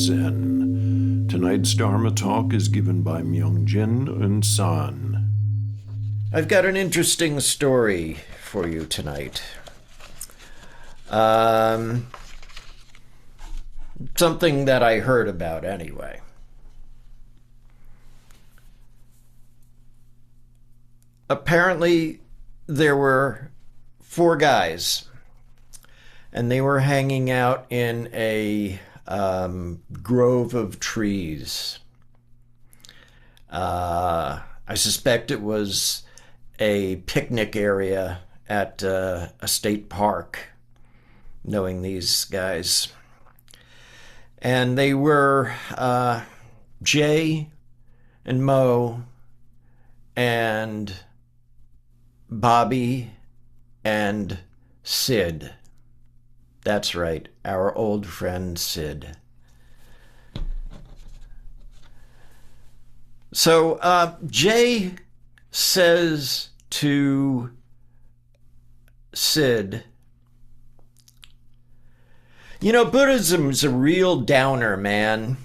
Zen. Tonight's Dharma talk is given by Myeong Jin Eunsahn. I've got an interesting story for you tonight. Something that I heard about anyway. Apparently, there were 4 guys, and they were hanging out in a grove of trees. I suspect it was a picnic area at a state park, knowing these guys. And they were Jay and Mo and Bobby and Sid. That's right, our old friend Sid. So Jay says to Sid, "You know, Buddhism's a real downer, man.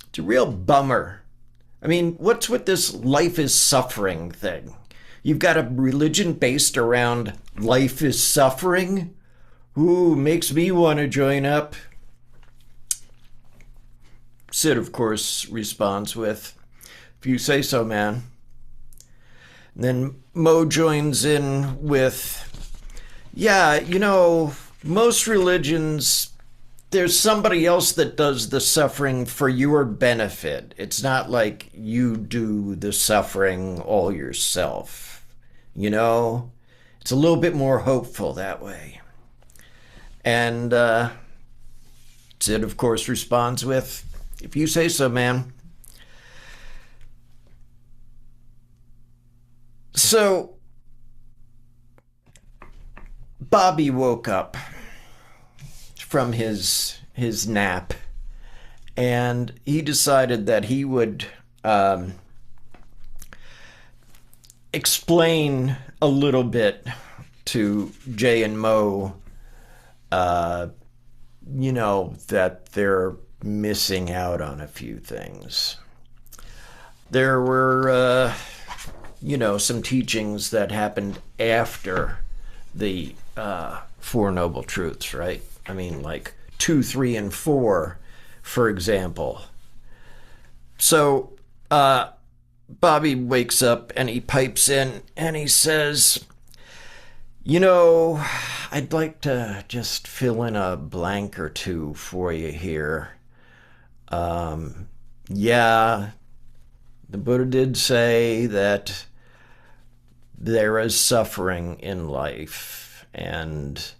It's a real bummer. I mean, what's with this life is suffering thing? You've got a religion based around life is suffering? Ooh, makes me want to join up." Sid, of course, responds with, "If you say so, man." And then Mo joins in with, "Yeah, you know, most religions, there's somebody else that does the suffering for your benefit. It's not like you do the suffering all yourself. You know, it's a little bit more hopeful that way." And Sid, of course, responds with, "If you say so, man." So Bobby woke up from his nap, and he decided that he would explain a little bit to Jay and Mo, that they're missing out on a few things. There were, some teachings that happened after the Four Noble Truths, right? I mean, like 2, 3, and 4, for example. So Bobby wakes up and he pipes in and he says, "You know, I'd like to just fill in a blank or two for you here. Yeah, the Buddha did say that there is suffering in life, and,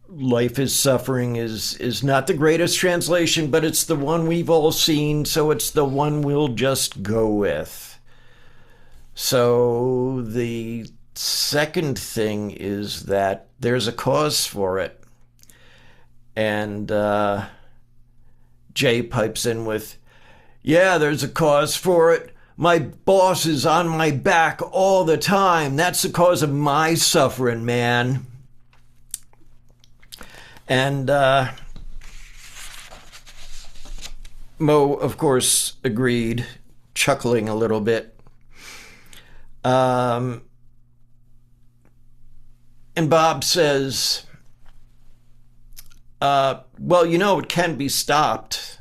life is suffering is not the greatest translation, but it's the one we've all seen, so it's the one we'll just go with. So the second thing is that there's a cause for it." And Jay pipes in with, "Yeah, there's a cause for it. My boss is on my back all the time. That's the cause of my suffering, man." And Mo, of course, agreed, chuckling a little bit. And Bob says, "Well, it can be stopped."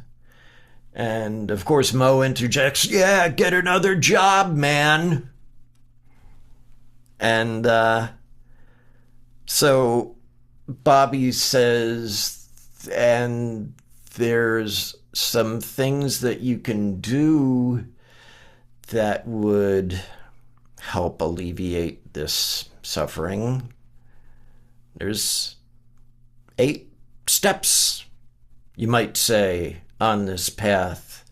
And of course, Mo interjects, "Yeah, get another job, man." And so Bobby says, "And there's some things that you can do that would help alleviate this suffering. There's 8 steps, you might say, on this path."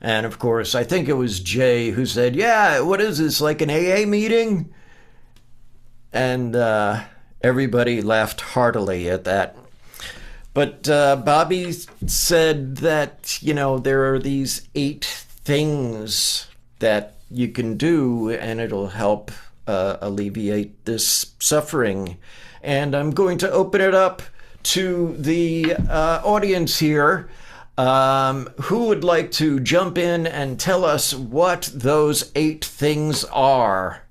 And of course, I think it was Jay who said, "Yeah, what is this, like an AA meeting?" And everybody laughed heartily at that. But Bobby said that, there are these 8 things that you can do, and it'll help alleviate this suffering. And I'm going to open it up to the audience here. Who would like to jump in and tell us what those 8 things are?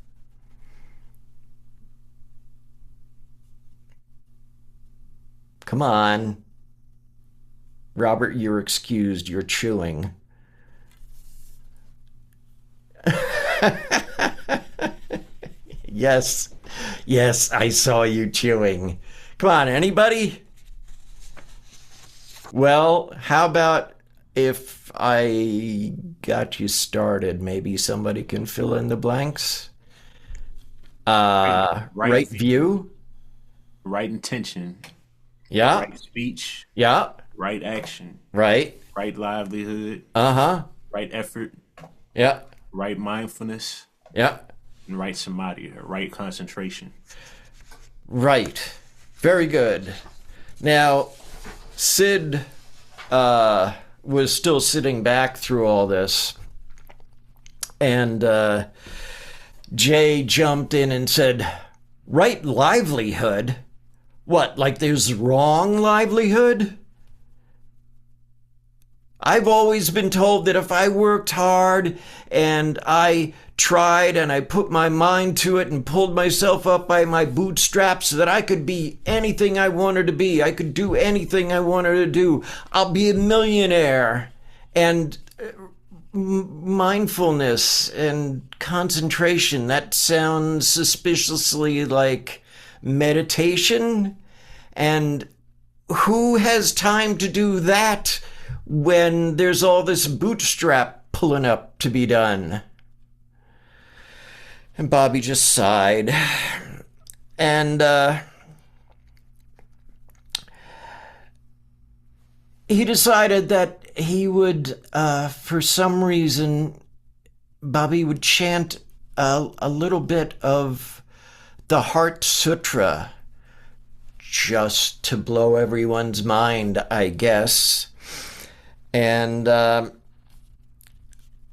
Come on. Robert, you're excused. You're chewing. Yes. Yes, I saw you chewing. Come on, anybody? Well, how about if I got you started? Maybe somebody can fill in the blanks. Right view. Right intention. Yeah. Right speech. Yeah. Right action. Right. Right livelihood. Uh-huh. Right effort. Yeah. Right mindfulness. Yeah. And right samadhi, or right concentration. Right. Very good. Now, Sid was still sitting back through all this, and Jay jumped in and said, right livelihood? What, like there's wrong livelihood? I've always been told that if I worked hard and I tried and I put my mind to it and pulled myself up by my bootstraps, that I could be anything I wanted to be. I could do anything I wanted to do. I'll be a millionaire. And mindfulness and concentration, that sounds suspiciously like meditation. And who has time to do that when there's all this bootstrap pulling up to be done? And Bobby just sighed. And he decided that he would, for some reason, Bobby would chant a little bit of the Heart Sutra, just to blow everyone's mind, I guess. And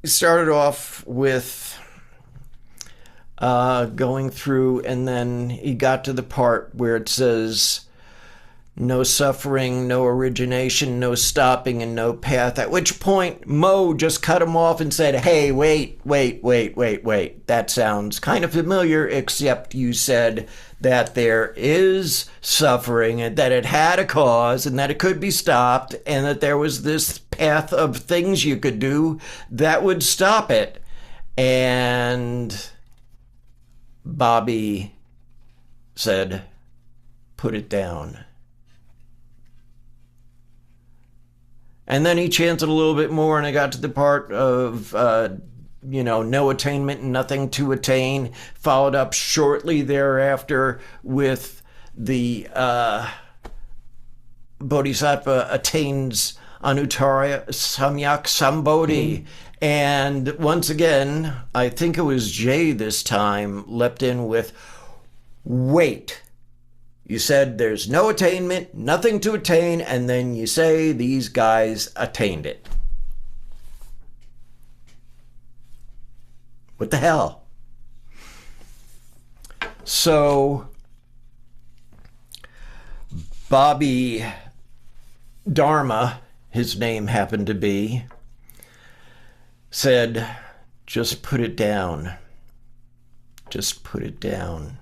he started off with going through, and then he got to the part where it says, no suffering, no origination, no stopping, and no path. At which point, Mo just cut him off and said, hey, wait. That sounds kind of familiar, except you said that there is suffering and that it had a cause and that it could be stopped and that there was this path of things you could do that would stop it. And Bobby said, put it down. And then he chanted a little bit more, and I got to the part of, no attainment and nothing to attain, followed up shortly thereafter with the Bodhisattva attains Anuttara Samyak Sambodhi. And once again, I think it was Jay this time, leapt in with, wait. You said there's no attainment, nothing to attain, and then you say these guys attained it. What the hell? So, Bobby Dharma, his name happened to be, said, just put it down. Just put it down.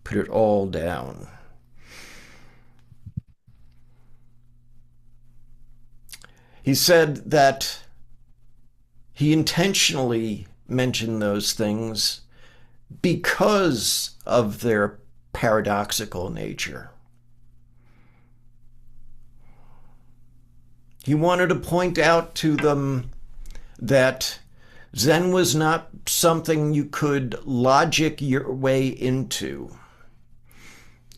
Put it all down. He said that he intentionally mentioned those things because of their paradoxical nature. He wanted to point out to them that Zen was not something you could logic your way into.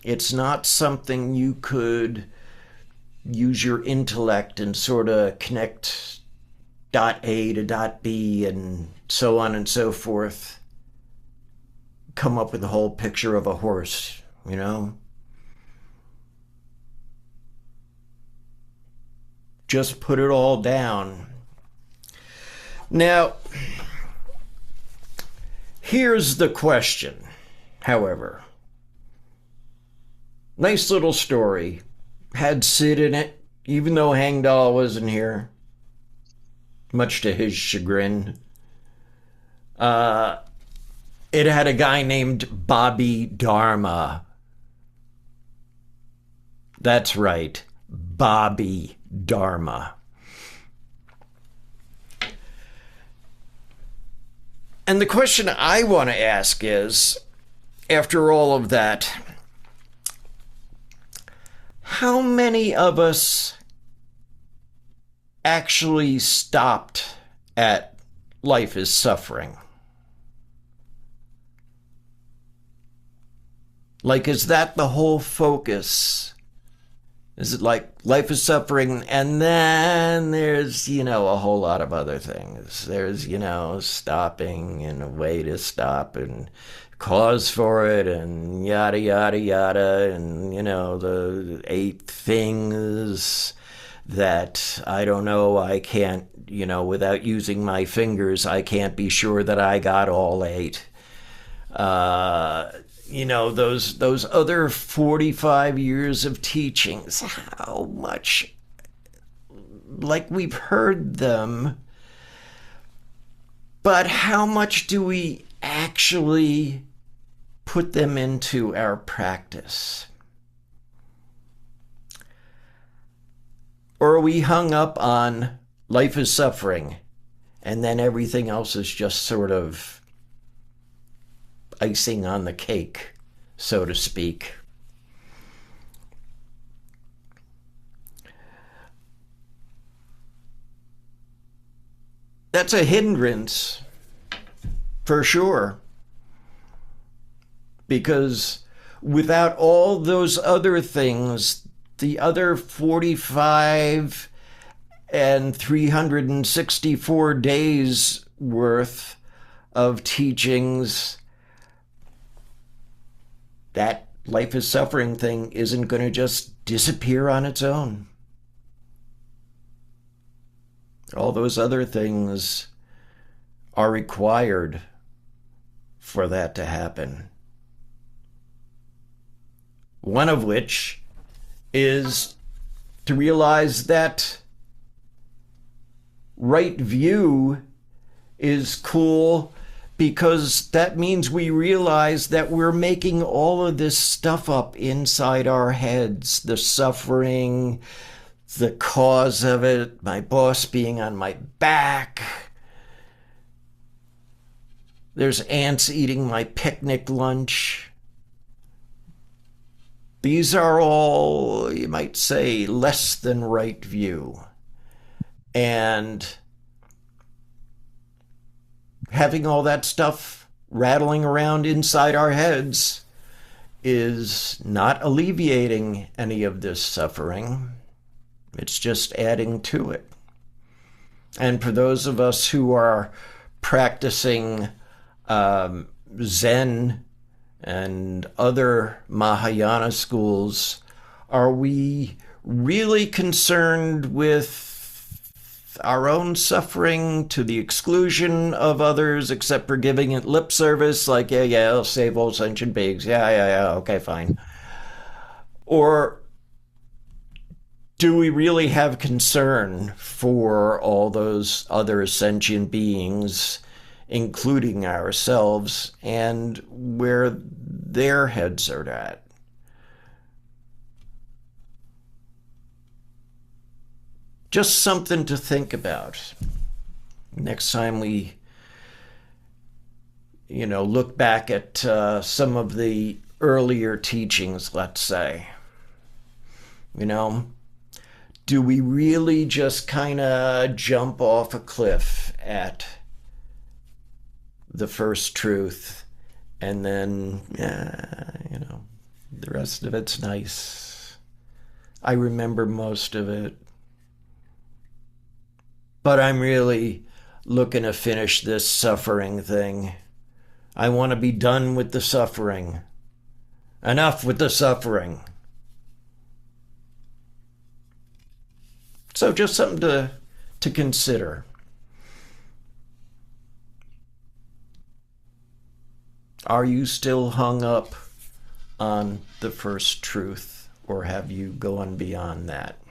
It's not something you could use your intellect and sort of connect dot A to dot B and so on and so forth. Come up with a whole picture of a horse, you know? Just put it all down. Now, here's the question, however. Nice little story. had Sid in it, even though Hangdal wasn't here, much to his chagrin. It had a guy named Bobby Dharma. That's right, Bobby Dharma. And the question I want to ask is, after all of that, how many of us actually stopped at life is suffering? Like, is that the whole focus? Is it like life is suffering and then there's, a whole lot of other things? There's, stopping and a way to stop and cause for it and yada, yada, yada. And, the 8 things that I don't know, I can't, without using my fingers, I can't be sure that I got all 8. Those other 45 years of teachings, how much, like we've heard them, but how much do we actually put them into our practice? Or are we hung up on life is suffering and then everything else is just sort of icing on the cake, so to speak? That's a hindrance, for sure. Because without all those other things, the other 45 and 364 days worth of teachings, that life is suffering thing isn't going to just disappear on its own. All those other things are required for that to happen. One of which is to realize that right view is cool, because that means we realize that we're making all of this stuff up inside our heads. The suffering, the cause of it, my boss being on my back. There's ants eating my picnic lunch. These are all, you might say, less than right view. And having all that stuff rattling around inside our heads is not alleviating any of this suffering. It's just adding to it. And for those of us who are practicing Zen and other Mahayana schools, are we really concerned with our own suffering to the exclusion of others, except for giving it lip service, like, yeah, I'll save all sentient beings. Yeah, okay, fine. Or do we really have concern for all those other sentient beings, including ourselves, and where their heads are at? Just something to think about next time we, look back at some of the earlier teachings, let's say. Do we really just kind of jump off a cliff at the first truth and then, the rest of it's nice. I remember most of it. But I'm really looking to finish this suffering thing. I want to be done with the suffering. Enough with the suffering. So just something to consider. Are you still hung up on the first truth? or have you gone beyond that?